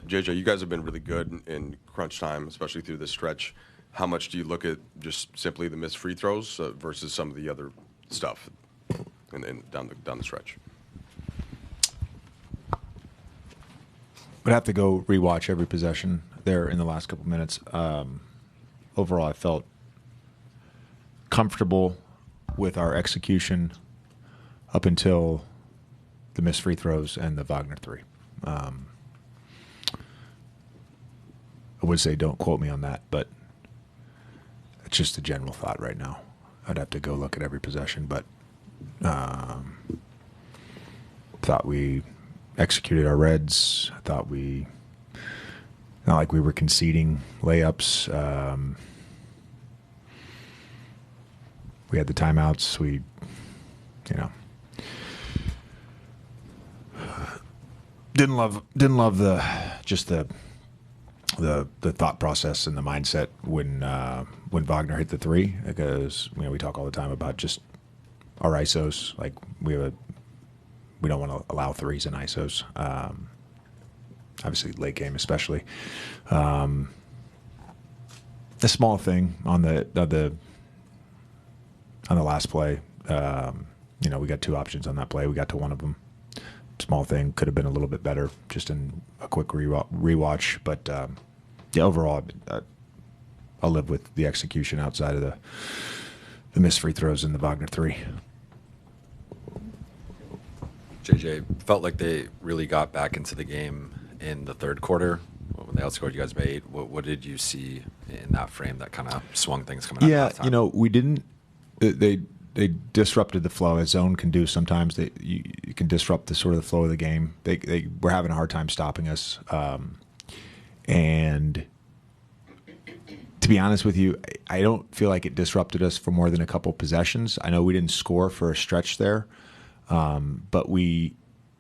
JJ, you guys have been really good in crunch time, especially through this stretch. How much do you look at just simply the missed free throws versus some of the other stuff and down the stretch? Would have to go rewatch every possession there in the last couple minutes. Overall, I felt comfortable with our execution up until the missed free throws and the Wagner three. I would say don't quote me on that, but it's just a general thought right now. I'd have to go look at every possession, but thought we executed our reds. I thought not like we were conceding layups. We had the timeouts. We, didn't love the thought process and the mindset when Wagner hit the three, because we talk all the time about just our ISOs. Like we don't want to allow threes in ISOs. Obviously late game especially. A small thing on the last play. We got two options on that play. We got to one of them. Small thing, could have been a little bit better just in a quick rewatch. But overall, I'll live with the execution outside of the missed free throws in the Wagner three. JJ, felt like they really got back into the game in the third quarter when they outscored you guys by 8. What did you see in that frame that kind of swung things coming out? Yeah, we didn't. They disrupted the flow, as zone can do sometimes. You can disrupt the sort of the flow of the game. They were having a hard time stopping us. And to be honest with you, I don't feel like it disrupted us for more than a couple possessions. I know we didn't score for a stretch there, but we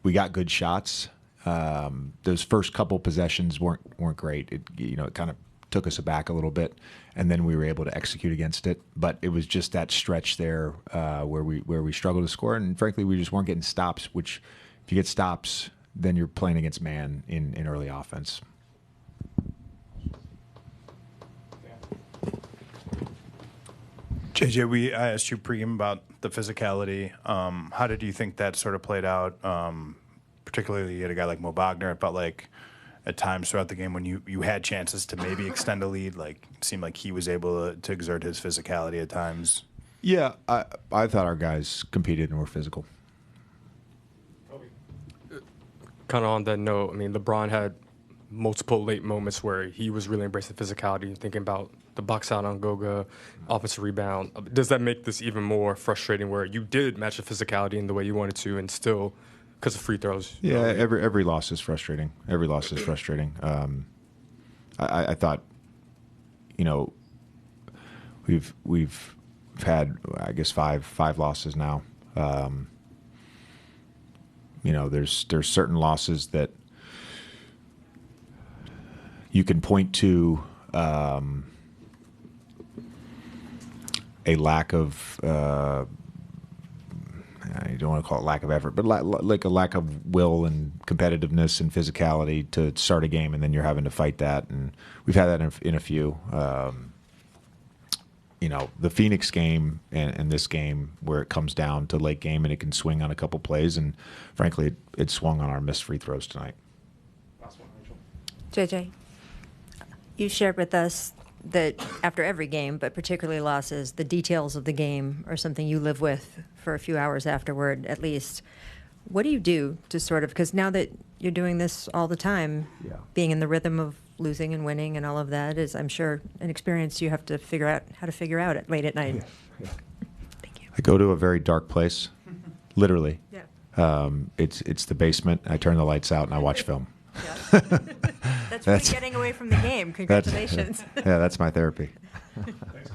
got good shots. Those first couple possessions weren't great. It kind of took us aback a little bit, and then we were able to execute against it. But it was just that stretch there where we struggled to score, and frankly, we just weren't getting stops. Which, if you get stops, then you're playing against man in early offense. JJ, I asked you pregame about the physicality. How did you think that sort of played out? Particularly, you had a guy like Mo Wagner. It felt like at times throughout the game when you had chances to maybe extend a lead, like it seemed like he was able to exert his physicality at times. Yeah, I thought our guys competed and were physical. Kind of on that note, I mean, LeBron had multiple late moments where he was really embracing physicality, thinking about the box out on Goga, offensive rebound. Does that make this even more frustrating where you did match the physicality in the way you wanted to and still, because of free throws? Yeah, every loss is frustrating. Every loss is frustrating. I thought, we've had, I guess, five losses now. There's certain losses that you can point to a lack of you don't want to call it lack of effort, but like a lack of will and competitiveness and physicality to start a game, and then you're having to fight that. And we've had that in a few. The Phoenix game and this game where it comes down to late game and it can swing on a couple plays, and frankly, it swung on our missed free throws tonight. Last one, Rachel. JJ, you shared with us that after every game, but particularly losses, the details of the game are something you live with for a few hours afterward, at least. What do you do to sort of, because now that you're doing this all the time, being in the rhythm of losing and winning and all of that is, I'm sure, an experience you have to figure out how to figure out late at night. Yeah. Thank you. I go to a very dark place, literally. Yeah. It's the basement. I turn the lights out and I watch film. Yeah. That's really getting away from the game. Congratulations. That's my therapy. Thanks.